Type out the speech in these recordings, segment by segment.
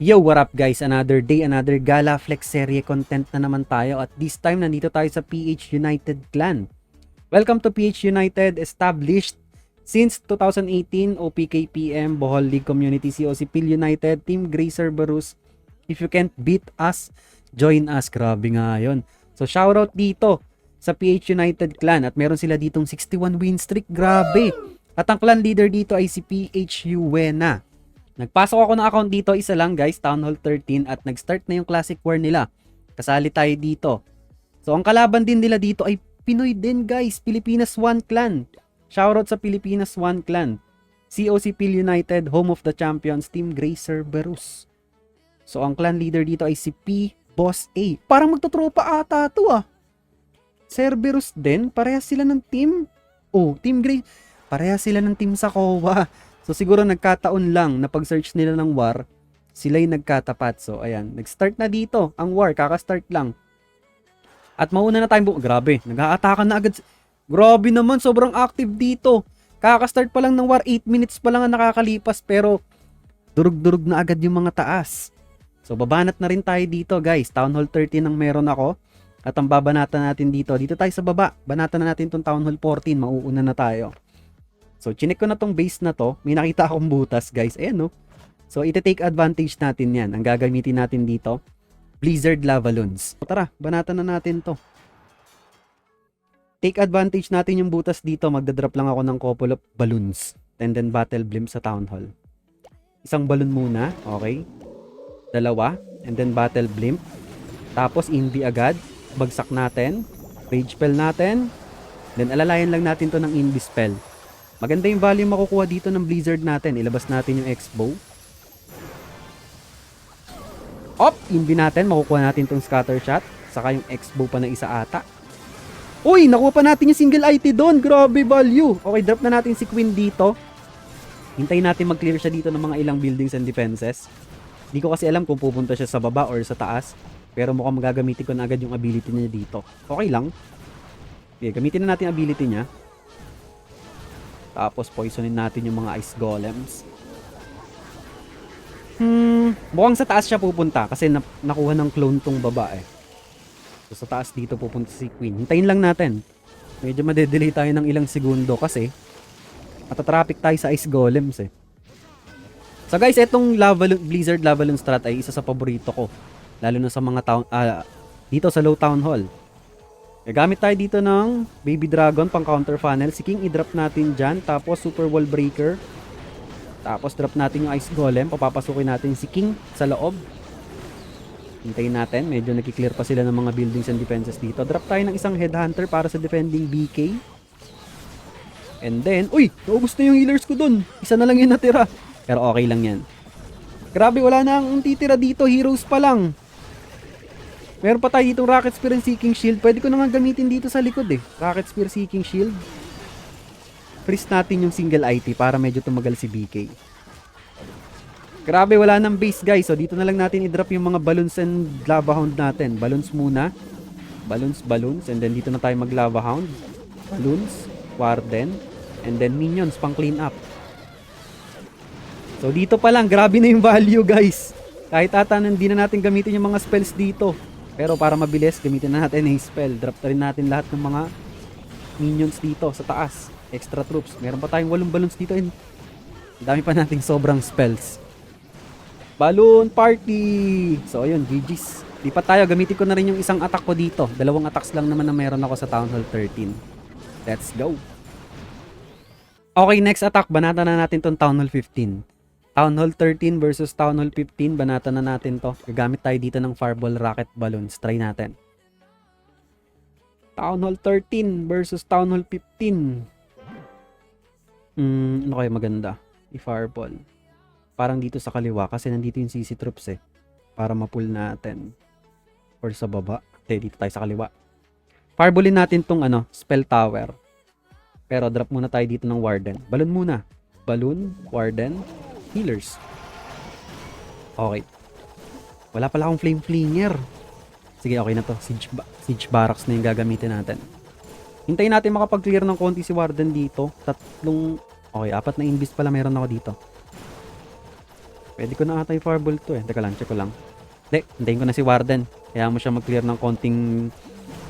Yo, what up guys? Another day, another Gala Flex serie content na naman tayo at this time nandito tayo sa PH United clan. Welcome to PH United, established since 2018, OPKPM, Bohol League Community, COC Pil United, Team Grey Cerberus. If you can't beat us, join us. Grabe nga yun. So shoutout dito sa PH United clan at meron sila ditong 61 win streak. Grabe! At ang clan leader dito ay si PH Uwena. Nagpasok ako ng account dito, isa lang guys, Town Hall 13 at nag-start na yung Classic War nila. Kasali tayo dito. So ang kalaban din nila dito ay Pinoy din guys, Pilipinas One Clan. Shoutout sa Pilipinas One Clan. COC Pil United, home of the champions, Team Grey Cerberus. So ang clan leader dito ay si P Boss A. Parang magtotropa ata to ah. Cerberus din, parehas sila ng team. Oh, Team Grey, parehas sila ng team sa COA. So siguro nagkataon lang na pag-search nila ng war, sila'y nagkatapat. So ayan, nag-start na dito ang war, kaka-start lang. At mauna na tayong grabe, nag-aatakan na agad. Grabe naman, sobrang active dito. Kaka-start pa lang ng war, 8 minutes pa lang ang nakakalipas pero durug-durug na agad yung mga taas. So babanat na rin tayo dito guys, Town Hall 13 ang meron ako. At ang babanatan natin dito tayo sa baba, banatan na natin itong Town Hall 14, mauuna na tayo. So, chinek ko na tong base na to. May nakita akong butas, guys. Ayan, no? So, ite-take advantage natin yan. Ang gagamitin natin dito, Blizzard Lavaloons. So, tara, banatan na natin to. Take advantage natin yung butas dito. Magdadrop lang ako ng couple of balloons. And then, Battle Blimp sa Town Hall. Isang balloon muna. Okay. Dalawa. And then, Battle Blimp. Tapos, Invi agad. Bagsak natin. Rage Spell natin. Then, alalayan lang natin to ng Invi Spell. Maganda yung value makukuha dito ng Blizzard natin. Ilabas natin yung X-Bow. Op! Invi natin. Makukuha natin itong Scatter Shot. Saka yung X-Bow pa na isa ata. Uy! Nakuha pa natin yung single IT doon. Grabe value. Okay, drop na natin si Queen dito. Hintayin natin mag-clear siya dito ng mga ilang buildings and defenses. Hindi ko kasi alam kung pupunta siya sa baba or sa taas. Pero mukhang magagamitin ko na agad yung ability niya dito. Okay lang. Okay, gamitin na natin yung ability niya. Tapos poisonin natin yung mga ice golems. Mukhang sa taas siya pupunta kasi nakuha ng clone tong babae. So sa taas dito pupunta si Queen. Hintayin lang natin. Medyo madedelay tayo ng ilang segundo kasi matatraffic tayo sa ice golems eh. So guys, etong Blizzard Lavaloon strat ay isa sa paborito ko. Lalo na sa mga town dito sa low town hall. Gamit tayo dito ng Baby Dragon pang counter funnel. Si King i-drop natin dyan. Tapos Super Wall Breaker. Tapos drop natin yung Ice Golem. Papapasukin natin si King sa loob. Hintayin natin. Medyo nakiklear pa sila ng mga buildings and defenses dito. Drop tayo ng isang Headhunter para sa defending BK. And then, uy! Naubos na yung healers ko dun. Isa na lang yung natira. Pero okay lang yan. Grabe, wala na ang titira dito. Heroes pa lang. Meron pa tayo ditong Rocket Spear and Seeking Shield. Pwede ko na nga gamitin dito sa likod eh. Rocket Spear, Seeking Shield. Freeze natin yung single IT para medyo tumagal si BK. Grabe, wala nang base guys. So dito na lang natin i-drop yung mga balloons and lava hound natin. Balloons muna. Balloons. And then dito na tayo mag lava hound. Balloons. Warden. And then minions pang clean up. So dito pa lang, grabe na yung value guys. Kahit ata hindi na natin gamitin yung mga spells dito. Pero para mabilis, gamitin na natin yung spell. Drop na rin natin lahat ng mga minions dito sa taas. Extra troops. Meron pa tayong 8 balloons dito. And dami pa nating sobrang spells. Balloon party! So ayun, GG's. Lipat tayo. Gamitin ko na rin yung isang attack ko dito. 2 attacks lang naman na meron ako sa Town Hall 13. Let's go! Okay, next attack. Banatan na natin tong Town Hall 15. Town Hall 13 versus Town Hall 15. Banatan na natin to. Gagamit tayo dito ng Fireball Rocket Balloons. Try natin. Town Hall 13 versus Town Hall 15. Ano kayo maganda? I-Fireball. Parang dito sa kaliwa kasi nandito yung CC troops eh. Para ma-pull natin. Or sa baba. Dito tayo sa kaliwa. Fireballin natin tong Spell Tower. Pero drop muna tayo dito ng Warden. Balloon muna. Balloon, Warden, healers. Okay. Wala pala akong flame flinger. Sige, okay na to. Siege barracks na yung gagamitin natin. Hintayin natin makapag-clear ng konti si Warden dito. Okay, 4 na invis pala meron ako dito. Pwede ko na ata yung fireball to eh. Teka lang, check ko lang. Hindi, hintayin ko na si Warden. Kaya mo siya mag-clear ng konting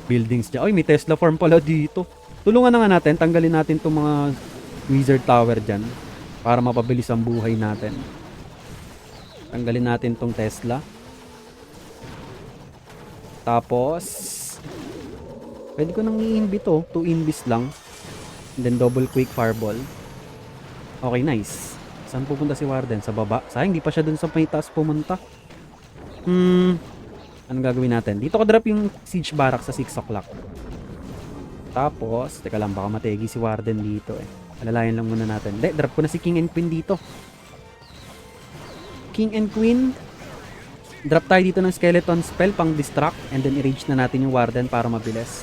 buildings dyan. Ay, may Tesla farm pala dito. Tulungan na nga natin. Tanggalin natin itong mga wizard tower dyan. Para mapabilis ang buhay natin. Tanggalin natin tong Tesla. Tapos, pwede ko nang i-invi to. 2 invis lang. And then double quick fireball. Okay, nice. Saan pupunta si Warden? Sa baba? Sayang, di pa siya dun sa may taas pumunta. Anong gagawin natin? Dito ko drop yung siege barrack sa 6 o'clock. Tapos, teka lang, baka mategi si Warden dito eh. Alalayan lang muna natin. Hindi, drop ko na si King and Queen dito. King and Queen. Drop tayo dito ng skeleton spell pang distract. And then i-rage na natin yung Warden para mabilis.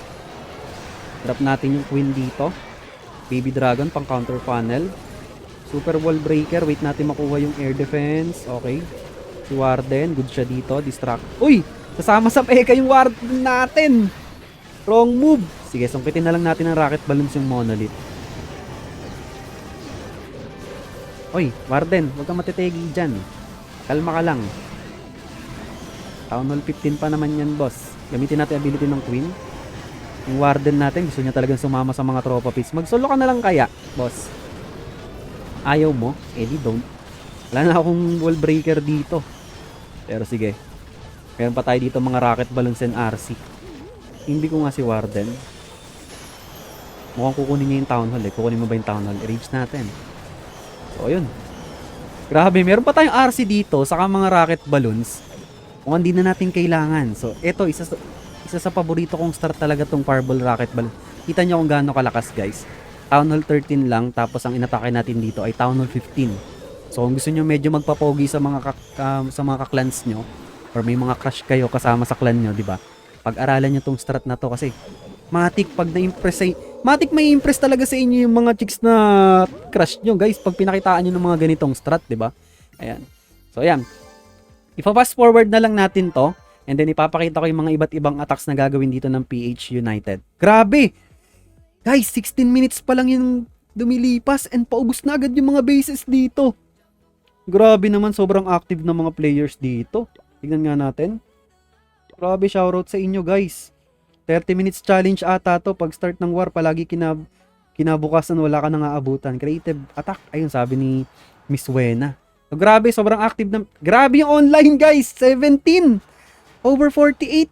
Drop natin yung Queen dito. Baby Dragon pang counter funnel. Super Wall Breaker. Wait natin makuha yung air defense. Okay. Si Warden. Good siya dito. Distract. Uy! Kasama sa peka yung Warden natin. Wrong move. Sige, sungkitin na lang natin ang rocket balloons yung monolith. Uy, Warden. Huwag kang matitegi dyan. Kalma ka lang. Town Hall 15 pa naman yan, boss. Gamitin natin ability ng Queen. Yung Warden natin, gusto niya talagang sumama sa mga tropa pits. Mag-solo ka na lang kaya, boss. Ayaw mo? Eh di don't. Wala na akong wall breaker dito. Pero sige. Meron pa tayo dito mga rocket balloons and RC. Hindi ko nga si Warden. Mukhang kukunin niya yung Town Hall eh. Kukunin mo ba yung Town Hall? I-reach natin. So, yun. Grabe, meron pa tayong RC dito. Saka mga rocket balloons. Mukhang hindi na natin kailangan. So, eto, isa sa paborito kong start talaga tong fireball rocket balloon. Kita nyo kung gaano kalakas, guys. Town Hall 13 lang, tapos ang inatake natin dito ay Town Hall 15. So kung gusto nyo medyo magpapogi sa mga ka-clans nyo, or may mga crush kayo kasama sa clan nyo, di ba? Pag-aralan nyo tong strat na to kasi matik pag na-impress matik may impress talaga sa inyo yung mga chicks na crush nyo, guys, pag pinakitaan nyo ng mga ganitong strat, di ba? Ayan. So ayan. Ipa-fast forward na lang natin to, and then ipapakita ko yung mga iba't ibang attacks na gagawin dito ng PH United. Grabe! Guys, 16 minutes pa lang yung dumilipas and paubos na agad yung mga bases dito. Grabe naman, sobrang active na mga players dito. Tignan nga natin. Grabe, shoutout sa inyo, guys. 30 minutes challenge ata to. Pag start ng war, palagi kinabukasan wala ka nang aabutan. Creative attack. Ayun, sabi ni Miss Wena. So, grabe, sobrang active na. Grabe yung online, guys. 17 over 48.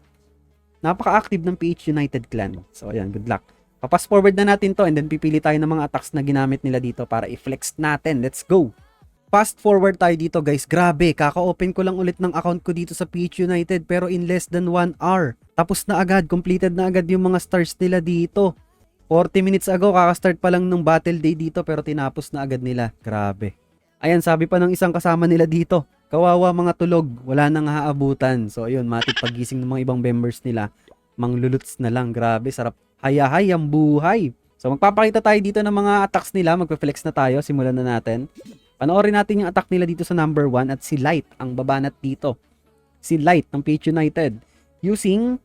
Napaka-active ng PH United clan. So, ayan, good luck. Papas forward na natin to and then pipili tayo ng mga attacks na ginamit nila dito para i-flex natin. Let's go! Fast forward tayo dito, guys. Grabe, kaka-open ko lang ulit ng account ko dito sa PH United pero in less than 1 hour. Tapos na agad, completed na agad yung mga stars nila dito. 40 minutes ago, kaka-start pa lang ng battle day dito pero tinapos na agad nila. Grabe. Ayan, sabi pa ng isang kasama nila dito. Kawawa mga tulog, wala nang haabutan. So ayun, matik pagising ng mga ibang members nila. Mangluluts na lang, grabe, sarap. Hayahay ang buhay. So magpapakita tayo dito ng mga attacks nila. Magpe-flex na tayo. Simulan na natin. Panoorin natin yung attack nila dito sa number 1 at si Light ang babanat dito. Si Light ng PH United using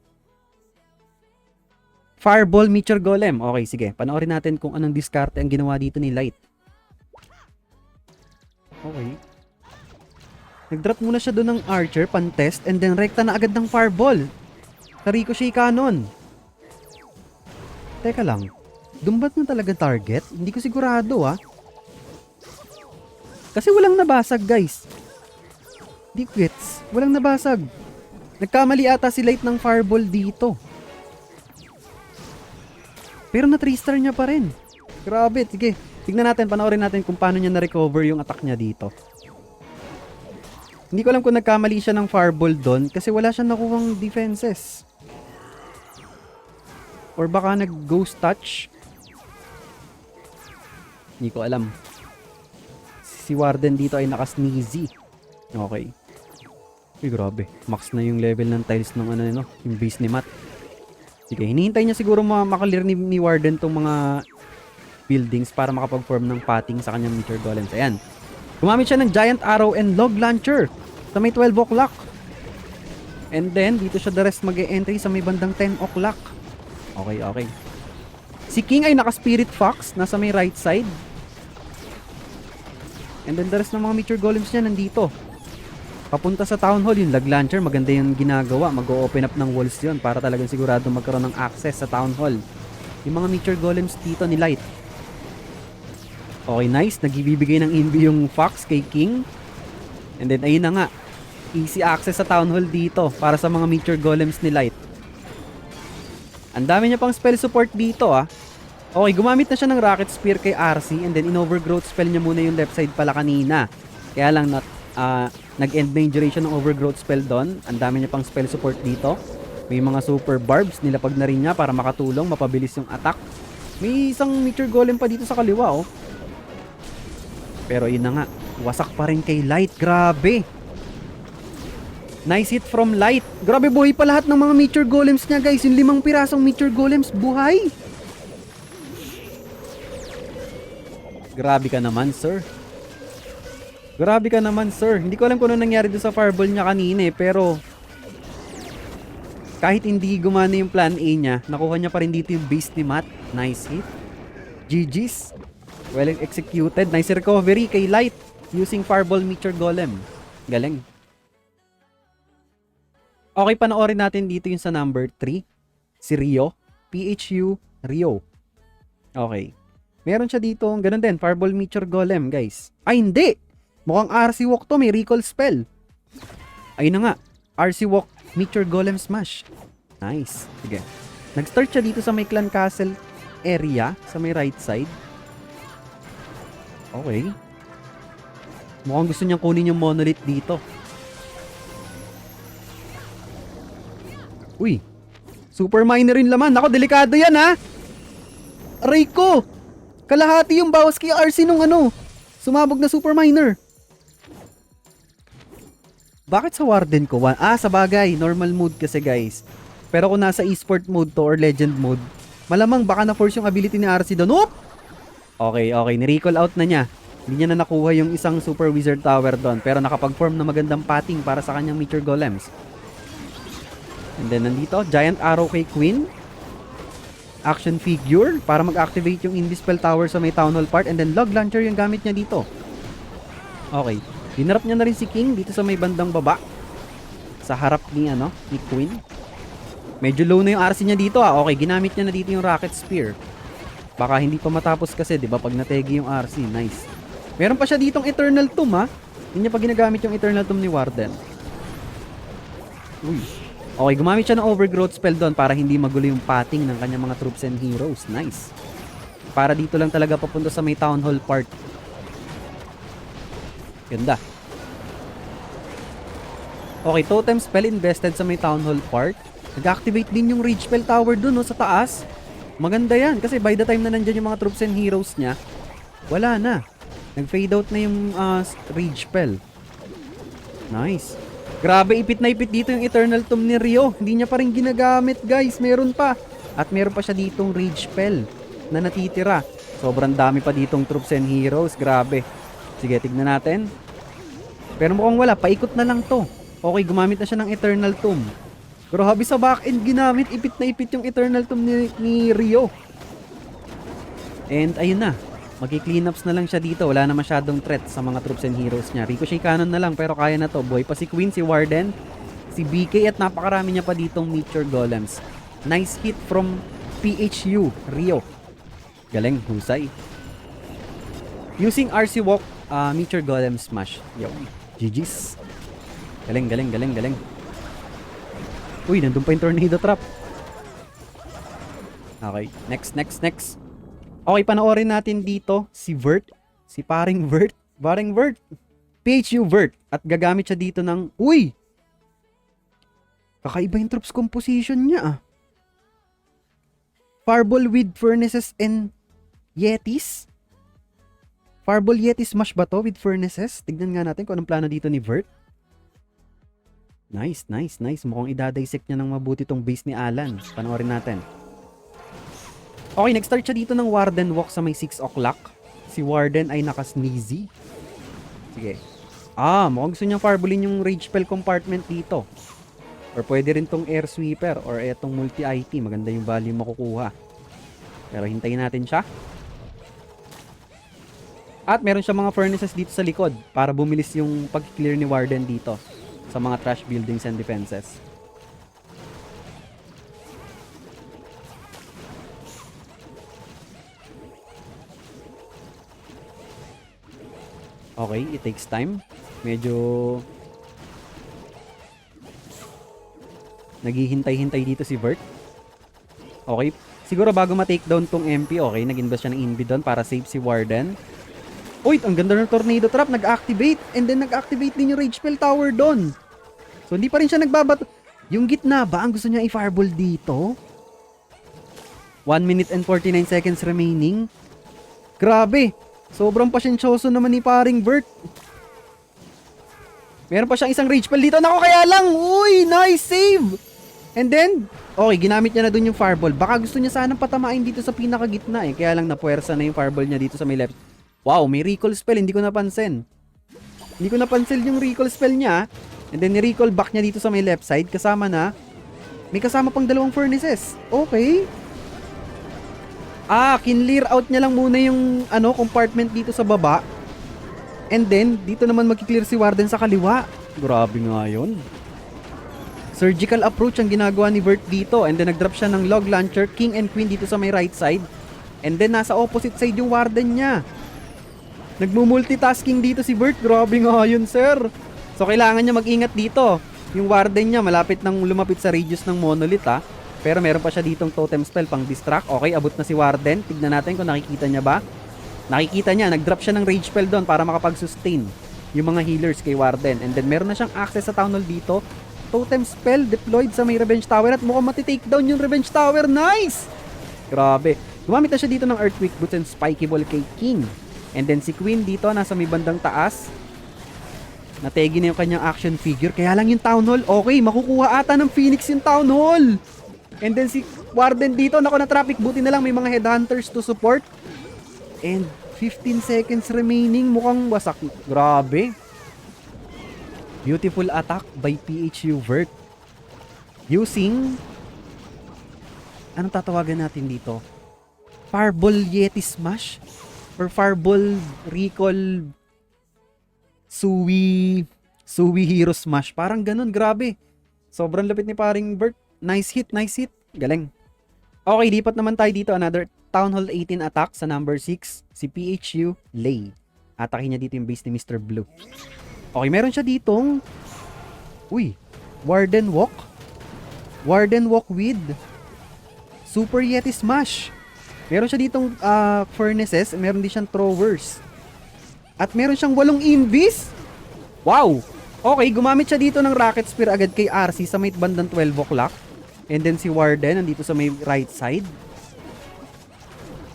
Fireball Meteor Golem. Okay, sige. Panoorin natin kung anong diskarte ang ginawa dito ni Light. Okay. Nag-drop muna siya doon ng Archer, pan-test, and then rekta na agad ng Fireball. Sa Ricochet Cannon. Teka lang, dumbat na talaga target? Hindi ko sigurado Kasi walang nabasag, guys. Di gets, walang nabasag. Nagkamali ata si Light ng fireball dito. Pero na 3-star niya pa rin. Grabe, sige. Tignan natin, panoorin natin kung paano niya na-recover yung attack niya dito. Hindi ko alam kung nagkamali siya ng fireball doon kasi wala siyang nakuhang defenses. Or baka nag-ghost touch. Hindi ko alam. Si Warden dito ay naka-sneezy. Okay. Uy, grabe. Max na yung level ng tiles ng yung base ni Matt. Sige, hinihintay niya siguro makalir ni Warden tong mga buildings para makapag-form ng pating sa kanyang Meteor Golems. Ayan. Gumamit siya ng Giant Arrow and Log Launcher sa may 12 o'clock. And then, dito siya the rest mag-e-entry sa may bandang 10 o'clock. Okay, okay. Si King ay naka-Spirit Fox, nasa may right side. And then the rest ng mga Meteor Golems niya nandito. Papunta sa Town Hall, yung lag launcher, maganda yung ginagawa. Mag-o-open up ng walls yun para talagang sigurado magkaroon ng access sa Town Hall. Yung mga Meteor Golems dito ni Light. Okay, nice. Nagbibigay ng invi yung Fox kay King. And then, ayun na nga. Easy access sa Town Hall dito para sa mga Meteor Golems ni Light. Ang dami niya pang spell support dito ah. Okay, gumamit na siya ng Rocket Spear kay RC and then in-overgrowth spell niya muna yung left side pala kanina. Kaya lang nag-end na yung duration ng overgrowth spell doon. Ang dami niya pang spell support dito. May mga super barbs, nilapag na rin niya para makatulong, mapabilis yung attack. May isang Meteor Golem pa dito sa kaliwa oh. Pero yun na nga, wasak pa rin kay Light, grabe. Nice hit from Light. Grabe, buhay pa lahat ng mga Meteor Golems niya guys. Yung 5 pirasong Meteor Golems, buhay. Grabe ka naman, sir. Grabe ka naman, sir. Hindi ko alam kung ano nangyari doon sa fireball niya kanina eh, pero kahit hindi gumana yung plan A niya, nakuha niya pa rin dito yung base ni Matt. Nice hit. GG's. Well executed. Nice recovery kay Light using fireball Meteor Golem. Galing. Okay, panoorin natin dito yung sa number 3. Si Rio. PHU Rio. Okay. Meron siya dito, ganun din, Fireball Meteor Golem, guys. Ay, hindi! Mukhang RC Walk to, may recall spell. Ayun na nga, RC Walk Meteor Golem Smash. Nice. Sige. Nag-start siya dito sa may Clan Castle area, sa may right side. Okay. Mukhang gusto niyang kunin yung monolith dito. Uy! Super Miner rin laman. Ako, delikado yan, ha? Aray ko! Kalahati yung bawas kay RC nung sumabog na Super Miner. Bakit sa Warden ko? Sa bagay, normal mode kasi guys. Pero kung nasa esport mode to or legend mode, malamang baka na-force yung ability ni RC doon. Oop! Okay, ni-recall out na niya. Hindi niya na nakuha yung isang Super Wizard Tower doon, pero nakapag-form na magandang pathing para sa kanyang Meteor Golems. And then nandito, Giant Arrow kay Queen. Action figure para mag-activate yung Indispel Tower sa may Town Hall part, and then log launcher yung gamit niya dito. Okay. Dinarap niya na rin si King dito sa may bandang baba. Sa harap ni Queen. Medyo low na yung RC niya dito ah. Okay, ginamit niya na dito yung Rocket Spear. Baka hindi pa matapos kasi, 'di ba? Pag nategi yung RC, nice. Meron pa siya ditong Eternal Tomb ah. Hindi niya pa ginagamit yung Eternal Tomb ni Warden. Uy. Okay, gumamit siya ng overgrowth spell doon para hindi magulo yung pathing ng kanyang mga troops and heroes. Nice. Para dito lang talaga papunta sa may Town Hall part. Ganda. Okay, totem spell invested sa may Town Hall part. Nag-activate din yung Rage Spell Tower doon sa taas. Maganda yan kasi by the time na nandyan yung mga troops and heroes niya, wala na. Nag-fade out na yung Rage Spell. Nice. Grabe, ipit na ipit dito yung Eternal Tomb ni Rio. Hindi niya pa rin ginagamit, guys. Meron pa. At meron pa siya ditong Rage Spell na natitira. Sobrang dami pa ditong troops and heroes. Grabe. Sige, tignan natin. Pero mukhang wala. Paikot na lang to. Okay, gumamit na siya ng Eternal Tomb. Pero habi sa back-end ginamit. Ipit na ipit yung Eternal Tomb ni Rio. And ayun na. Magi-clean ups na lang siya dito. Wala na masyadong threat sa mga troops and heroes niya. Ricochet cannon na lang pero kaya na to. Buhay pa si Queen, si Warden, si BK at napakarami niya pa ditong Meteor Golems. Nice hit from PHU Rio. Galing, husay. Using RC Walk, Meteor Golem Smash. Yo, GG's. Galing. Uy, nandun pa yung Tornado Trap. Okay, next. Okay, panoorin natin dito si Vert. Si paring Vert. PHU Vert. At gagamit siya dito ng... Uy! Kakaiba yung troops composition niya ah. Fireball with Furnaces and Yetis. Fireball Yeti Smash ba to with Furnaces? Tignan nga natin kung anong plano dito ni Vert. Nice. Mukhang idadissect niya ng mabuti tong base ni Alan. Panoorin natin. Okay, nag-start siya dito ng Warden Walk sa may 6 o'clock. Si Warden ay naka-sneezy. Sige. Mukhang gusto niyang fireballin yung Rage Spell compartment dito. Or pwede rin tong Air Sweeper or etong Multi-IT. Maganda yung value makukuha. Pero hintayin natin siya. At meron siya mga furnaces dito sa likod para bumilis yung pag-clear ni Warden dito. sa mga trash buildings and defenses. Okay, it takes time. Medyo naghihintay-hintay dito si Vert. Okay, siguro bago ma-takedown tong MP, okay, nag-invest siya ng Invi doon para save si Warden. Uy, ang ganda ng tornado trap, nag-activate, and then nag-activate din yung Rage Spell Tower doon. So hindi pa rin siya nagbabato. Yung gitna ba ang gusto niya i-fireball dito? 1 minute and 49 seconds remaining. Grabe, sobrang pasyensyoso naman ni paring Vert. Meron pa siyang isang Rage Spell dito. Nako, kaya lang, uy, nice save! And then, okay, ginamit niya na dun yung fireball. Baka gusto niya sanang patamain dito sa pinakagitna eh. Kaya lang napuwersa na yung fireball niya dito sa may left. Wow, may recall spell. Hindi ko napansin. Hindi ko napansin yung recall spell niya. And then ni-recall back niya dito sa may left side. Kasama na. May kasama pang dalawang furnaces. Okay. Kinlear out niya lang muna yung compartment dito sa baba. And then, dito naman magkiklear si Warden sa kaliwa. Grabe nga yun. Surgical approach ang ginagawa ni Vert dito. And then nag-drop siya ng log launcher, king and queen dito sa may right side. And then nasa opposite side yung Warden niya. Nagmo-multitasking dito si Vert. Grabe nga yun, sir. So kailangan niya mag-ingat dito. Yung Warden niya malapit nang lumapit sa radius ng monolith Pero meron pa siya ditong totem spell pang distract. Okay, abot na si Warden. Tignan natin kung nakikita niya ba. Nakikita niya, nag-drop siya ng rage spell doon para makapag-sustain yung mga healers kay Warden. And then meron na siyang access sa town hall dito. Totem spell deployed sa may Revenge Tower at mukhang matitake down yung Revenge Tower. Nice! Grabe. Gumamit na siya dito ng Earthquake Boots and Spiky Ball kay King. And then si Queen dito nasa may bandang taas. Nategi na yung kanyang action figure. Kaya lang yung Town Hall. Okay, makukuha ata ng Phoenix yung Town Hall. And then si Warden dito. Naku, na traffic. Buti na lang may mga headhunters to support. And 15 seconds remaining. Mukhang wasak. Grabe. Beautiful attack by PHU Vert. Using... Anong tatawagan natin dito? Fireball Yeti Smash? Or Fireball Recall Sui Hero Smash? Parang ganun, grabe. Sobrang lapit ni paring Vert. Nice hit, nice hit. Galing. Okay, lipat naman tayo dito. Another Town Hall 18 attack sa number 6. Si PHU Lay. Atake niya dito yung base ni Mr. Blue. Okay, meron siya ditong Warden Walk. Warden Walk with Super Yeti Smash. Meron siya ditong furnaces. Meron din siyang throwers. At meron siyang 8 invis. Wow! Okay, gumamit siya dito ng Rocket Spear agad kay RC sa may bandang 12 o'clock. And then si Warden nandito sa may right side.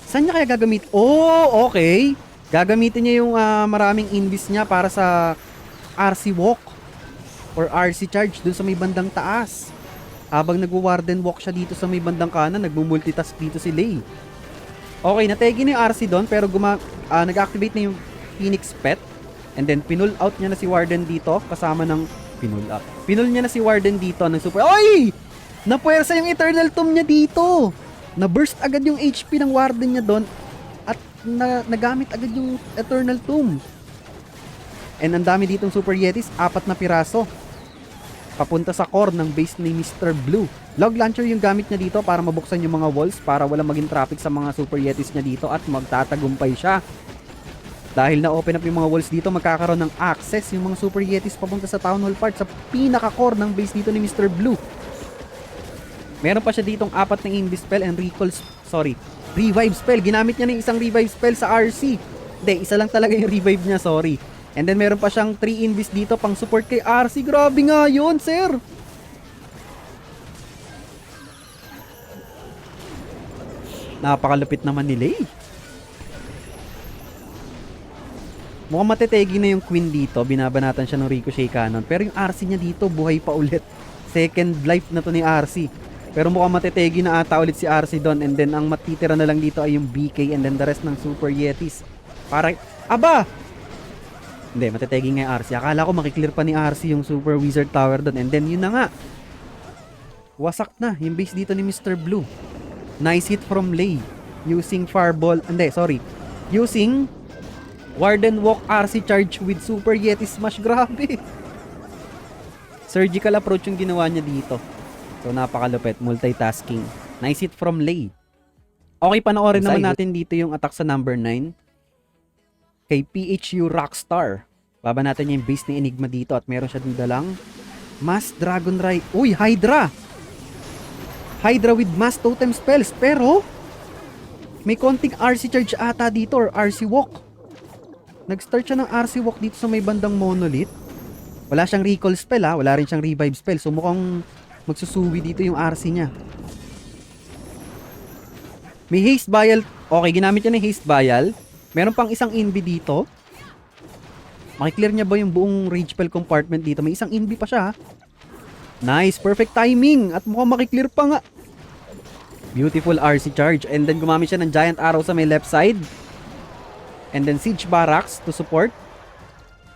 Saan niya kaya gagamit? Oh, okay. Gagamitin niya yung maraming invis niya para sa RC Walk or RC Charge dun sa may bandang taas. Habang nagwo-Warden Walk siya dito sa may bandang kanan, nagmo-multitask dito si Lay. Okay, nategi na yung RC doon pero nag-activate na yung Phoenix Pet. And then pinull out niya na si Warden dito kasama ng Pinull niya na si Warden dito ng super. Oy! Napuwersa yung Eternal Tomb niya dito. Na-burst agad yung HP ng Warden niya doon at nagamit agad yung Eternal Tomb. And ang dami ditong Super Yetis, 4 na piraso. Papunta sa core ng base ni Mr. Blue. Log launcher yung gamit niya dito para mabuksan yung mga walls para wala maging traffic sa mga Super Yetis niya dito at magtatagumpay siya. Dahil na-open up yung mga walls dito, magkakaroon ng access yung mga Super Yetis papunta sa Town Hall part sa pinaka-core ng base dito ni Mr. Blue. Meron pa siya ditong 4 na Invis spell and revive spell. Ginamit niya ng isang revive spell sa RC. Hindi, isa lang talaga yung revive niya, sorry. And then meron pa siyang 3 invis dito pang support kay RC. Grabe nga yun, sir. Napakalupit naman ni Lay. Mukhang matetegi na yung Queen dito. Binabanatan siya ng Ricochet Cannon. Pero yung RC niya dito, buhay pa ulit. Second life na to ni RC. Pero mukhang matetegi na ata ulit si RC doon. And then ang matitira na lang dito ay yung BK and then the rest ng Super Yetis. Para, aba! Hindi, matetegi nga yung RC. Akala ko makiklear pa ni RC yung Super Wizard Tower doon. And then yun na nga. Wasak na yung base dito ni Mr. Blue. Nice hit from Lay. Using Fireball. Hindi, sorry. Using Warden Walk RC Charge with Super Yeti Smash. Grabe. Surgical approach yung ginawa niya dito. So, napakalupit. Multitasking. Nice hit from Lei. Okay, panoorin naman natin dito yung attack sa number 9. Kay PHU Rockstar. Baba natin yung base ni Enigma dito at meron siya din dalang Mass Dragon Ride. Uy, Hydra! Hydra with Mass Totem spells. Pero, may konting RC charge ata dito or RC walk. Nag-start siya ng RC walk dito sa may bandang Monolith. Wala siyang recall spell ha. Wala rin siyang revive spell. So, mukhang magsusuwi dito yung RC niya. May haste vial. Okay, ginamit niya ng haste vial. Meron pang isang invi dito. Makiklear niya ba yung buong rage spell compartment dito? May isang invi pa siya ha. Nice, perfect timing. At mukhang makiklear pa nga. Beautiful RC charge. And then gumamit siya ng giant arrow sa may left side. And then siege barracks to support.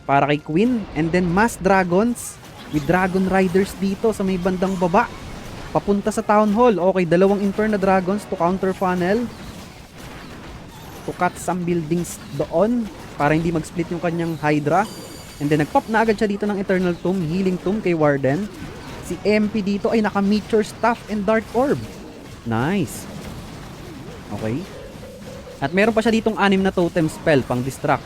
Para kay Queen. And then mass dragons with dragon riders dito sa may bandang baba. Papunta sa town hall. Okay, dalawang Inferno Dragons to counter funnel. To cut some buildings doon. Para hindi mag-split yung kanyang Hydra. And then nag-pop na agad siya dito ng Eternal Tomb. Healing Tomb kay Warden. Si MP dito ay naka-Meteor Staff and Dark Orb. Nice. Okay. At meron pa siya ditong 6 na totem spell pang distract.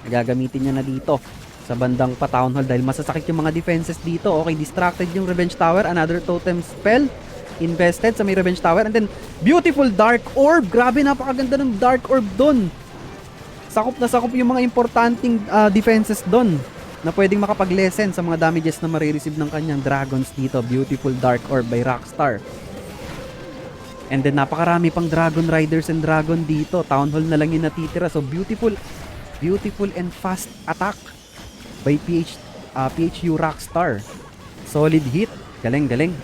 Gagamitin niya na dito sa bandang pa town hall dahil masasakit yung mga defenses dito. Okay, distracted yung Revenge Tower. Another totem spell invested sa may Revenge Tower. And then, beautiful Dark Orb. Grabe, napakaganda ng Dark Orb dun. Sakop na sakop yung mga importanteng defenses dun na pwedeng makapag-lessen sa mga damages na marireceive ng kanyang dragons dito. Beautiful Dark Orb by Rockstar. And then, napakarami pang Dragon Riders and Dragon dito. Town Hall na lang yung natitira. So, beautiful and fast attack by PHU Rockstar. Solid hit. Galing, galing.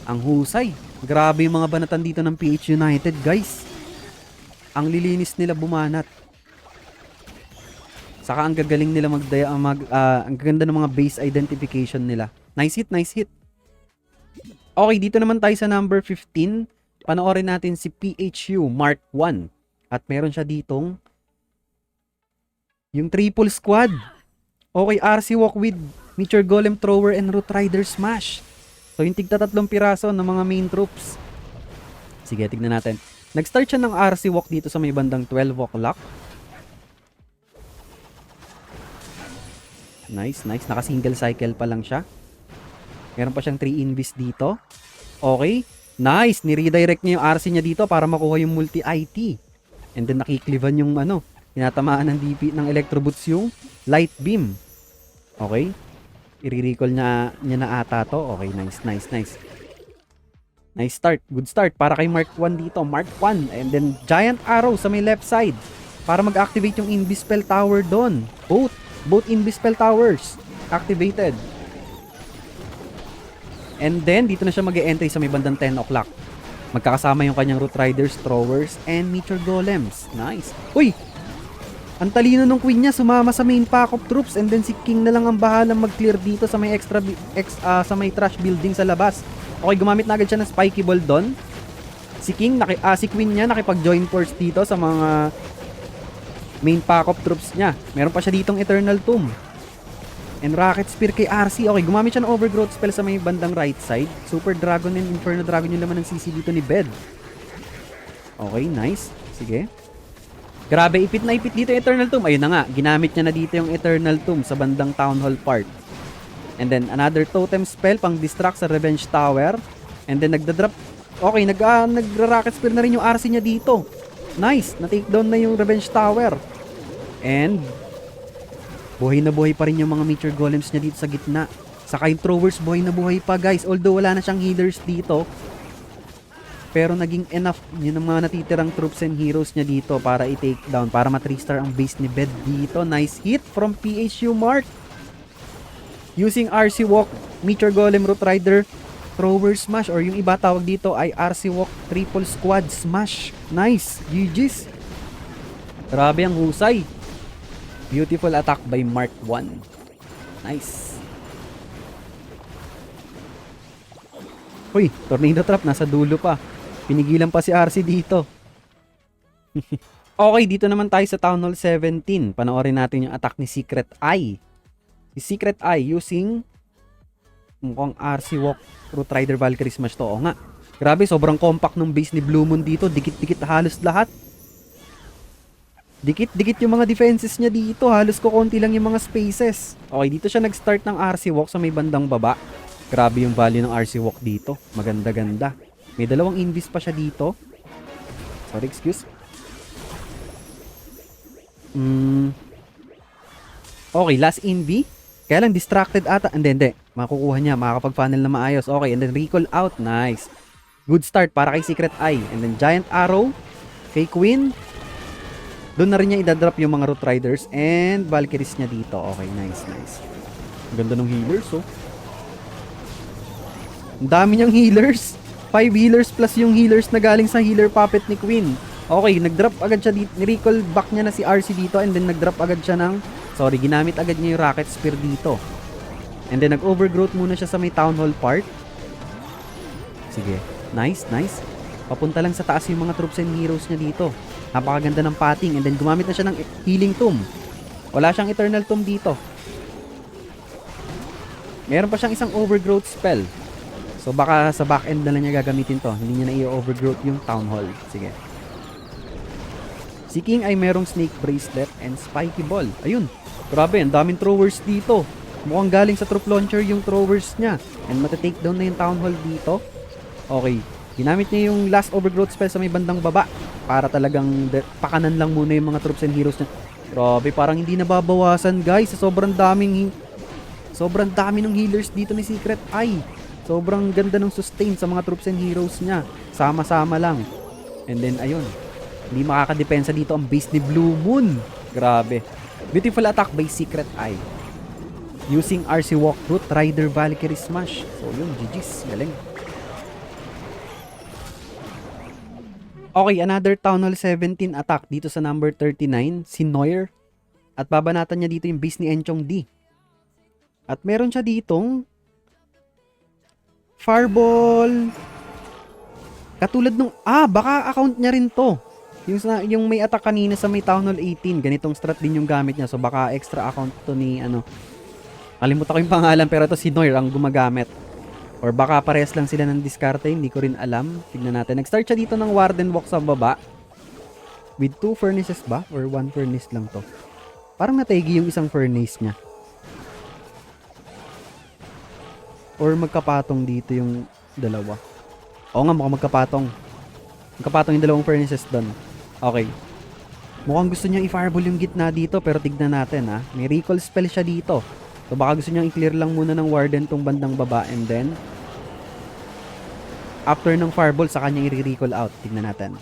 Ang husay. Grabe yung mga banatan dito ng PH United, guys. Ang lilinis nila bumanat. Saka ang gagaling nila ang ganda ng mga base identification nila. Nice hit, nice hit. Okay, dito naman tayo sa number 15. Panoorin natin si PHU Mark 1. At meron siya ditong yung triple squad. Okay, RC walk with Meteor Golem Thrower and Root Rider Smash. So yung tigta 3 piraso ng mga main troops. Sige, tignan natin. Nag-start siya ng RC walk dito sa may bandang 12 o'clock. Nice, nice. Naka-single cycle pa lang siya. Meron pa siyang 3 invis dito. Okay. Nice. Ni-redirect niya yung RC niya dito para makuha yung multi-IT. And then nakiklivan yung tinatamaan ng DP ng Electro Boots yung Light Beam. Okay. I-recall niya na ata to. Okay, nice, nice, nice. Nice start. Good start. Para kay Mark 1 dito. Mark 1. And then Giant Arrow sa may left side. Para mag-activate yung Invispell Tower doon. Both Invispell Towers activated. And then, dito na siya mag-e-entry sa may bandang 10 o'clock. Magkakasama yung kanyang Root Riders, Throwers, and Meteor Golems. Nice. Uy! Ang talino ng Queen niya, sumama sa main pack of troops. And then si King na lang ang bahalang mag-clear dito sa may sa may trash building sa labas. Okay, gumamit na agad siya ng Spiky Ball doon. Si Queen niya nakipag-join force dito sa mga main pack of troops niya. Meron pa siya ditong Eternal Tomb. And Rocket Spear kay RC. Okay, gumamit siya ng Overgrowth spell sa may bandang right side. Super Dragon and Inferno Dragon yung laman ng CC dito ni Bed. Okay, nice. Sige. Grabe, ipit na ipit dito yung Eternal Tomb. Ayun na nga, ginamit niya na dito yung Eternal Tomb sa bandang Town Hall part. And then, another totem spell pang distract sa Revenge Tower. And then, nagda-drop. Okay, nagra-Rocket Spear na rin yung RC niya dito. Nice, na-takedown na yung Revenge Tower. And buhay na buhay pa rin yung mga Meteor Golems niya dito sa gitna. Saka yung Throwers buhay na buhay pa, guys. Although wala na siyang healers dito. Pero naging enough yun ang mga natitirang troops and heroes niya dito para i-take down. Para mat-3-star ang base ni Bed dito. Nice hit from PHU Mark. Using RC Walk, Meteor Golem, Root Rider, Thrower Smash. Or yung iba tawag dito ay RC Walk Triple Squad Smash. Nice. GG's. Grabe ang husay. Beautiful attack by Mark 1. Nice. Uy, Tornado Trap nasa dulo pa. Pinigilan pa si RC dito. Okay, dito naman tayo sa Town Hall 17. Panoorin natin yung attack ni Secret Eye. Si Secret Eye using Mukhang RC Walk Root Rider Valkyrie Smash to. Oo nga. Grabe, sobrang compact ng base ni Blue Moon dito. Dikit-dikit halos lahat. Dikit-dikit yung mga defenses niya dito. Halos konti lang yung mga spaces. Okay, dito siya nag-start ng RC Walk sa may bandang baba. Grabe yung value ng RC Walk dito. Maganda-ganda. May dalawang invis pa siya dito. Sorry, excuse. Okay, last invi. Kaya lang distracted ata. Hindi. Makukuha niya. Makakapag-funnel na maayos. Okay, and then recall out. Nice. Good start para kay Secret Eye. And then Giant Arrow. Kay Queen. Doon na rin niya idadrop yung mga Root Riders. And Valkyries niya dito. Okay, nice. Ang ganda ng healers, oh. Ang dami niyang healers. 5 healers plus yung healers na galing sa healer puppet ni Queen. Okay, nag-drop agad siya dito. Ni-recall back niya na si RC dito. And then nag-drop agad siya ng... ginamit agad niya yung Rocket Spear dito. And then nag-overgrowth muna siya sa may Town Hall part. Sige. Nice. Papunta lang sa taas yung mga troops and heroes niya dito. Napakaganda ng pating. And then gumamit na siya ng Healing Tomb. Wala siyang Eternal Tomb dito. Meron pa siyang isang overgrowth spell. So baka sa back end na lang niya gagamitin to. Hindi niya na i-overgrowth yung Town Hall. Sige. Si King ay merong Snake Bracelet and Spiky Ball. Ayun. Grabe, ang daming throwers dito. Mukhang galing sa troop launcher yung throwers niya. And mata-take down na yung Town Hall dito. Okay. Ginamit niya yung last overgrowth spell sa may bandang baba. Para talagang pakanan lang muna yung mga troops and heroes niya. Grabe, parang hindi nababawasan guys. Sobrang dami ng healers dito ni Secret Eye. Sobrang ganda ng sustain sa mga troops and heroes niya. Sama-sama lang. And then, ayun. Hindi makakadepensa dito ang base ni Blue Moon. Grabe. Beautiful attack by Secret Eye. Using RC Walk Root Rider Valkyrie Smash. So, yun. GG's. Galing. Okay, another Town Hall 17 attack dito sa number 39. Si Noir. At babanatan niya dito yung base ni Enchong D. At meron siya ditong Fireball. Katulad nung... baka account niya rin to. Yung may attack kanina sa may Town Hall 18. Ganitong strat din yung gamit niya. So baka extra account to ni kalimutan ko yung pangalan pero ito si Noir ang gumagamit. Or baka parehas lang sila ng diskarte. Hindi ko rin alam. Tignan natin. Nag-start siya dito ng Warden Walk sa baba. With 2 furnaces ba? Or 1 furnace lang to? Parang nategi yung isang furnace niya. Or magkapatong dito yung dalawa. Oo nga, mukhang magkapatong. Magkapatong yung dalawang furnaces doon. Okay. Mukhang gusto niya i-fireball yung gitna dito pero tignan natin ha. May recall spell siya dito. So baka gusto niya i-clear lang muna ng Warden tong bandang baba and then after ng fireball sa kanya i-recall out. Tignan natin.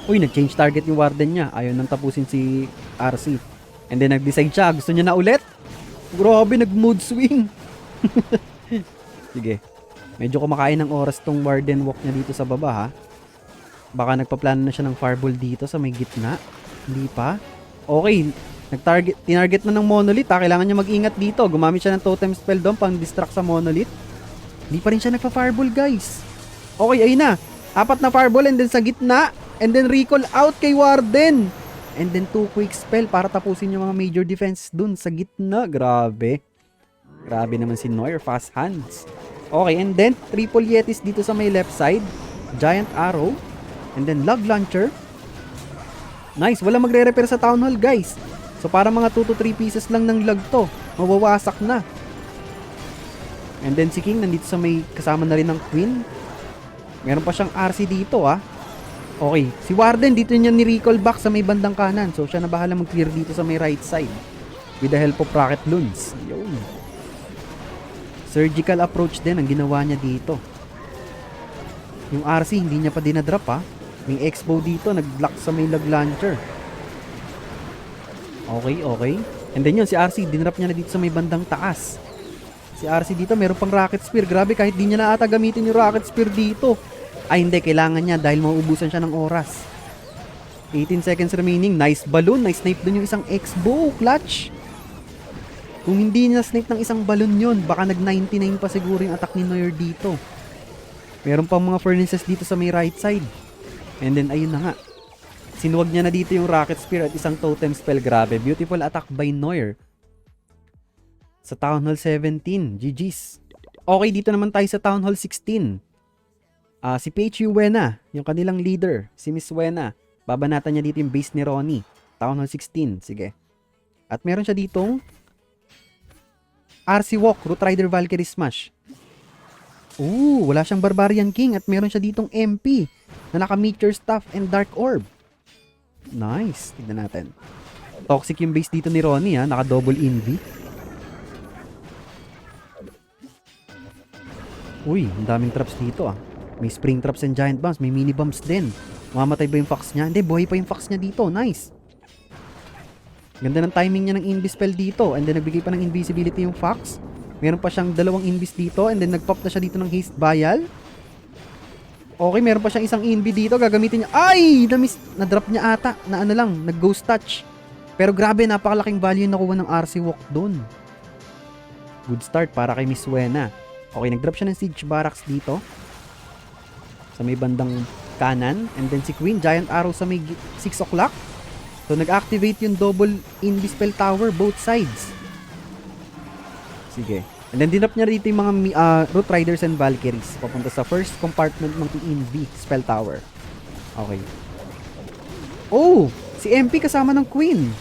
Uy, nag-change target yung Warden niya. Ayaw nang tapusin si RC. And then nag-decide siya. Gusto niya na ulit. Grabe, nag-mood swing. Sige. Medyo kumakain ng oras tong Warden Walk niya dito sa baba ha. Baka nagpaplano na siya ng fireball dito sa may gitna. Hindi pa. Okay. Tinarget na ng Monolith ha. Kailangan niya mag-ingat dito. Gumamit siya ng totem spell doon pang distract sa Monolith. Hindi pa rin siya nagpa-fireball guys. Okay, ayun na. 4 na fireball and then sa gitna. And then recall out kay Warden. And then 2 quick spell para tapusin yung mga major defense dun sa gitna. Grabe. Grabe naman si Noir. Fast hands. Okay, and then triple yetis dito sa may left side. Giant Arrow. And then Log Launcher. Nice. Wala magre-repair sa Town Hall guys. So para mga 2 to 3 pieces lang ng log to. Mawawasak na. And then si King nandito sa may kasama na rin ng Queen. Meron pa siyang RC dito ah. Okay. Si Warden dito niya ni-recall back sa may bandang kanan. So siya na bahala mag-clear dito sa may right side. With the help of Rocket Loons. Yun. Surgical approach din ang ginawa niya dito. Yung RC hindi niya pa dinadrop ha. May expo dito. Nag-block sa may log launcher. Okay, okay. And then yun si RC dinrop niya na dito sa may bandang taas. Si RC dito meron pang Rocket Spear. Grabe kahit di niya na ata gamitin yung Rocket Spear dito. Ay hindi, kailangan niya dahil mauubusan siya ng oras. 18 seconds remaining. Nice balloon. Nice snipe dun yung isang X-bow. Clutch. Kung hindi niya snipe ng isang balloon yun, baka nag-99 pa siguro yung attack ni Noir dito. Meron pang mga furnaces dito sa may right side. And then ayun na nga. Sinuwag niya na dito yung Rocket Spear at isang totem spell. Grabe. Beautiful attack by Noir. sa Town Hall 17. GG's. Okay, dito naman tayo sa Town Hall 16. Si PHU Wena, yung kanilang leader, si Miss Wena. Babanatan niya dito yung base ni Ronnie. Town Hall 16. Sige. At meron siya ditong RC Walk, Root Rider Valkyrie Smash. Wala siyang Barbarian King at meron siya ditong MP na naka-Meteor Staff and Dark Orb. Nice. Tignan natin. Toxic yung base dito ni Ronnie ha. Naka-double Envy. Ang daming traps dito ah. May Spring Traps and Giant Bombs. May Mini Bombs din. Mamatay ba yung Fox niya? Hindi, buhay pa yung Fox niya dito. Nice. Ganda ng timing niya ng Invis spell dito. And then nagbigay pa ng invisibility yung Fox. Meron pa siyang dalawang Invis dito. And then nagpop na siya dito ng Haste Vial. Okay, meron pa siyang isang Invi dito. Gagamitin niya. Ay! Na-drop niya ata. Na ano lang, nag-Ghost Touch. Pero grabe, napakalaking value yung nakuha ng RC Walk doon. Good start para kay Miss Wena. Okay, nag-drop siya ng Siege Barracks dito. Sa may bandang kanan. And then si Queen, Giant Arrow sa may 6 o'clock. So, nag-activate yung double Invis Spell Tower, both sides. Sige. And then, dinap niya rito yung mga Root Riders and Valkyries. Papunta sa first compartment ng Invi Spell Tower. Okay. Si MP kasama ng Queen.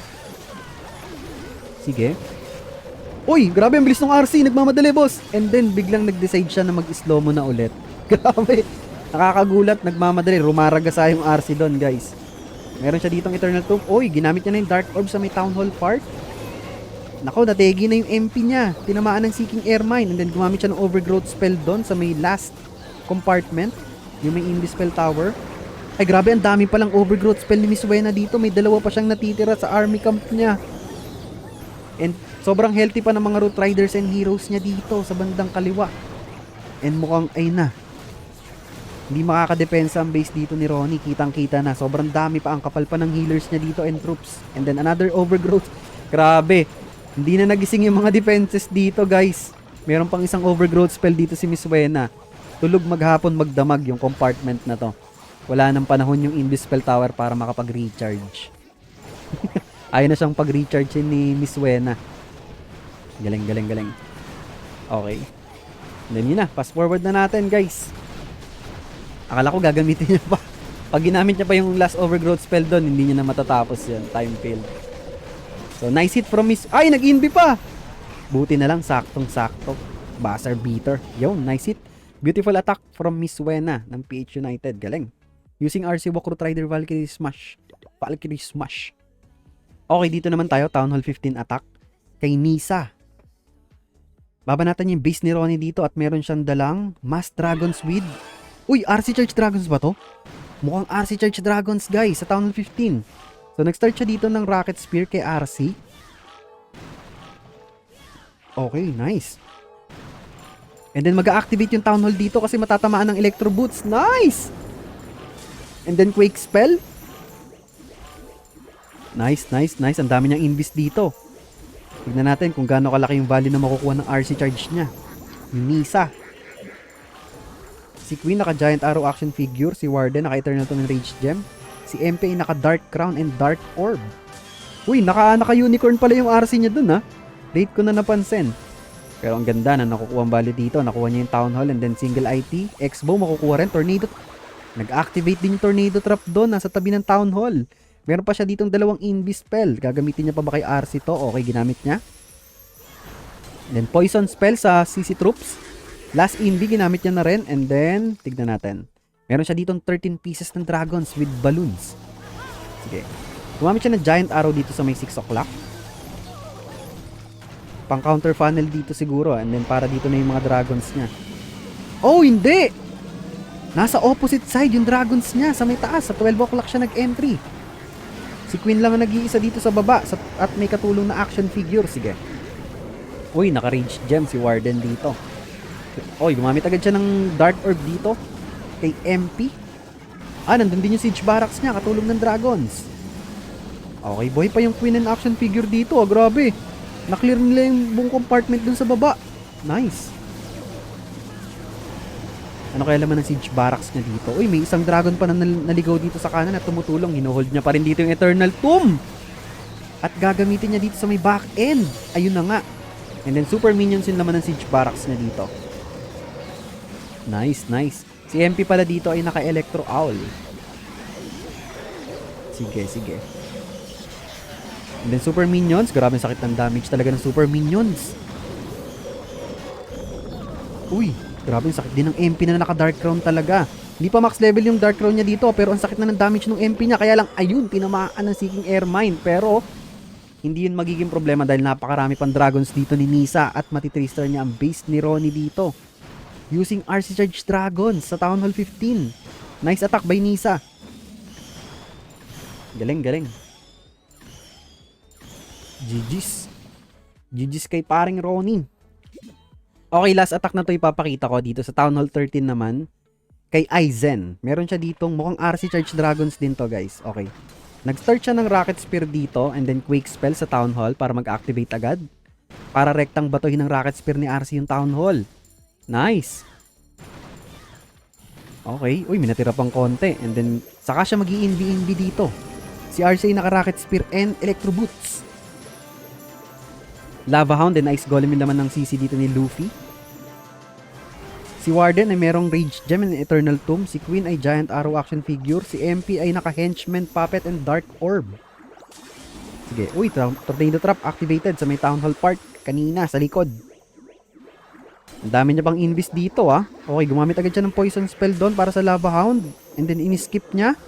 Sige. Grabe ang bilis ng RC. Nagmamadali, boss. And then, biglang nag-decide siya na mag-slow mo na ulit. Grabe. Nakakagulat. Nagmamadali. Rumaragasa yung RC doon, guys. Meron siya ditong Eternal Tomb. Ginamit niya na yung Dark Orb sa may Town Hall Park. Nako, nategi na yung MP niya. Tinamaan ng Seeking Air Mine. And then gumamit siya ng Overgrowth spell doon sa may last compartment. Yung may Invis Spell Tower. Ay, grabe, ang dami palang Overgrowth spell ni Miss Wena dito. May dalawa pa siyang natitira sa army camp niya. And sobrang healthy pa ng mga Root Riders and Heroes niya dito sa bandang kaliwa. And mukhang, hindi makakadepensa ang base dito ni Ronnie. Kitang-kita na. Sobrang dami pa. Ang kapal pa ng healers niya dito and troops. And then another Overgrowth. Grabe. Hindi na nagising yung mga defenses dito, guys. Meron pang isang Overgrowth spell dito si Miss Wena. Tulog maghapon magdamag yung compartment na to. Wala nang panahon yung Invis Spell Tower para makapag-recharge. Ayaw na siyang pag-recharge ni Miss Wena. Galing. Okay. Then yun na. Fast forward na natin, guys. Akala ko gagamitin niya pa. Pag ginamit niya pa yung last Overgrowth spell doon, hindi niya na matatapos yun. Time failed. So, nice hit from Miss... Ay, nag-invi pa! Buti na lang, saktong-sakto. Buzzer beater. Yun, nice hit. Beautiful attack from Miss Wena ng PH United. Galing. Using RC Walk Root Rider Valkyrie Smash. Okay, dito naman tayo. Town Hall 15 attack. Kay Nisa. Babanatan yung base ni Ronnie dito at meron siyang dalang Mass Dragon's Weed. RC Charge Dragons ba to? Mukhang RC Charge Dragons, guys, sa Town Hall 15. So, nag-start siya dito ng Rocket Spear kay RC. Okay, nice. And then, mag-activate yung Town Hall dito kasi matatamaan ng Electro Boots. Nice! And then, Quake Spell. Nice. Ang dami niyang invis dito. Tignan natin kung gaano kalaki yung value na makukuha ng RC Charge niya. Yung Nisa. Si Queen naka-Giant Arrow action figure. Si Warden naka-Eternal Tomb and Rage Gem. Si MP naka-Dark Crown and Dark Orb. Naka-Unicorn pala yung RC niya dun ha. Late ko na napansin. Pero ang ganda na nakukuha ang value dito. Nakuha niya yung Town Hall and then single IT. X-Bow makukuha rin. Tornado. Nag-activate din yung Tornado Trap doon. Nasa tabi ng Town Hall. Meron pa siya ditong dalawang Invis spell. Gagamitin niya pa ba kay RC to? Okay, ginamit niya. And then Poison spell sa CC Troops. Last Invi, ginamit niya na rin. And then, tignan natin. Meron siya ditong 13 pieces ng dragons with balloons. Sige. Gumamit siya ng Giant Arrow dito sa may 6 o'clock. Pang counter funnel dito siguro. And then, para dito na yung mga dragons niya. Hindi! Nasa opposite side yung dragons niya. Sa may taas. Sa 12 o'clock siya nag-entry. Si Queen lang ang nag-iisa dito sa baba. At may katulong na action figure. Sige. Naka-Rage Gem si Warden dito. Gumamit agad siya ng Dark Orb dito kay MP. Nandun din yung Siege Barracks niya, katulong ng Dragons. Okay, boy pa yung Queen and action figure dito. Grabe. Na-clear nila yung buong compartment dun sa baba. Nice. Ano kaya laman ng Siege Barracks niya dito? May isang dragon pa na naligaw dito sa kanan at tumutulong. Hinohold niya pa rin dito yung Eternal Tomb. At gagamitin niya dito sa may back end. Ayun na nga. And then super minions yung laman ng siege barracks na dito. Nice, nice. Si MP pala dito ay naka-electro owl. Sige, sige. And then super minions. Grabe sakit ng damage talaga ng super minions. Uy, grabe sakit din ng MP na naka-dark crown talaga. Hindi pa max level yung dark crown niya dito, pero ang sakit na ng damage ng MP niya. Kaya lang, ayun, tinamaan ng Seeking Air Mine. Pero hindi yun magiging problema dahil napakarami pang dragons dito ni Nisa at matitrister niya ang base ni Ronnie dito. Using RC Charge Dragons sa Town Hall 15. Nice attack by Nisa. Galing, galing. GG's. GG's kay paring Ronnie. Okay, last attack na to ipapakita ko dito sa Town Hall 13 naman. Kay Aizen. Meron siya ditong mukhang RC Charge Dragons din to, guys. Okay. Nag-start siya ng Rocket Spear dito and then Quake Spell sa Town Hall para mag-activate agad. Para rektang batuhin ng Rocket Spear ni RC yung Town Hall. Nice. Okay. Uy, may natira pang konti. And then, saka siya mag-i-inv dito. Si RC naka-Rocket Spear and Electro Boots. Lava Hound and Ice Golem yung laman ng CC dito ni Luffy. Si Warden ay merong Rage Gem and Eternal Tomb. Si Queen ay Giant Arrow action figure. Si MP ay naka-Henchman, Puppet, and Dark Orb. Sige. Uy, Tornado Trap activated sa may Town Hall part. Kanina, sa likod. Ang dami niya pang invis dito, ah. Okay, gumamit agad siya ng Poison Spell doon para sa Lava Hound. And then, in-skip niya.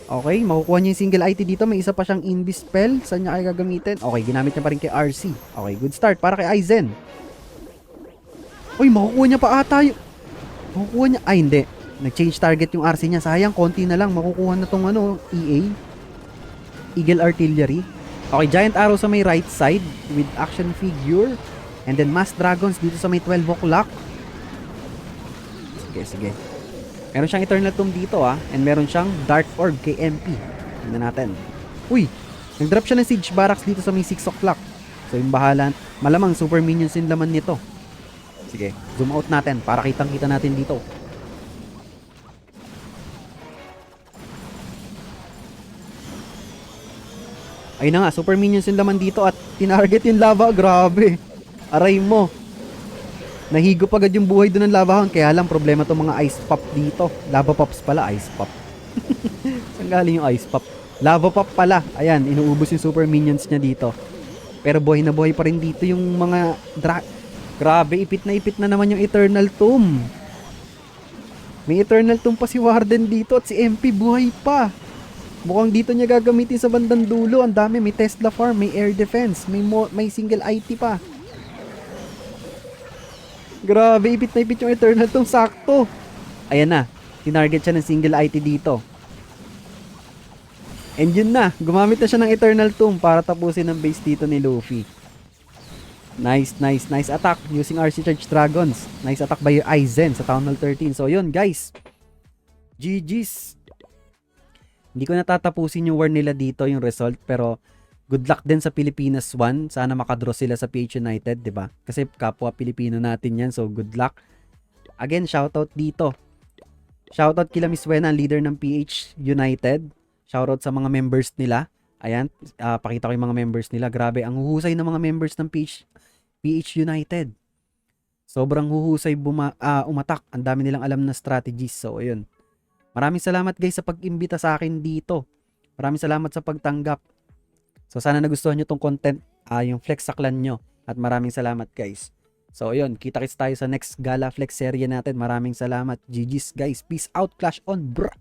Okay, makukuha niya yung single IT dito. May isa pa siyang invis spell. Saan niya ay gagamitin? Okay, ginamit niya pa rin kay RC. Okay, good start. Para kay Aizen. Uy, makukuha niya pa ata yung... Makukuha niya... Ay, hindi. Nag-change target yung RC niya. Sayang, konti na lang. Makukuha na tong EA. Eagle Artillery. Okay, Giant Arrow sa may right side with action figure. And then Mass Dragons dito sa may 12 o'clock. Sige, sige. Meron siyang Eternal Tomb dito, ah. And meron siyang Dark Orb kay MP. Tingnan natin. Uy, nag-drop siya ng Siege Barracks dito sa may 6 o'clock. So, yung bahala. Malamang super minions yung laman nito. Sige, zoom out natin para kitang-kita natin dito. Ayun na nga, super minions yung laman dito at tinarget yung lava. Grabe. Aray mo. Nahigop agad yung buhay doon ng lava hound. Kaya lang problema to mga ice pop dito. Lava pops pala, ice pop. Saan galing yung ice pop? Lava pop pala. Ayan, inuubos yung super minions niya dito. Pero buhay na buhay pa rin dito yung mga Grabe, ipit na naman yung Eternal Tomb. May Eternal Tomb pa si Warden dito at si MP buhay pa. Mukhang dito niya gagamitin sa bandang dulo. Ang dami, may Tesla Farm, may Air Defense, may single IT pa. Grabe, ipit na ipit yung Eternal Tomb. Sakto. Ayan na, tinarget siya ng single IT dito. And yun na, gumamit na siya ng Eternal Tomb para tapusin ang base dito ni Luffy. Nice, nice, nice attack using RC Charge Dragons. Nice attack by Aizen sa Town Hall 13. So yun guys, GG's. Hindi ko natatapusin yung war nila dito, yung result. Pero good luck din sa Pilipinas 1. Sana makadraw sila sa PH United, 'di ba? Kasi kapwa Pilipino natin yan. So good luck. Again, shoutout dito. Shoutout kila Miss Wena, leader ng PH United. Shoutout sa mga members nila. Ayan, pakita ko yung mga members nila. Grabe, ang huhusay ng mga members ng PH United. Sobrang huhusay umatak. Ang dami nilang alam na strategies. So, ayun. Maraming salamat guys sa pag-imbita sa akin dito. Maraming salamat sa pagtanggap. So, sana nagustuhan nyo tong content, yung flex sa clan nyo. At maraming salamat guys. So, ayun. Kita-kits tayo sa next Gala Flex serye natin. Maraming salamat. GG's guys. Peace out. Clash on, brah!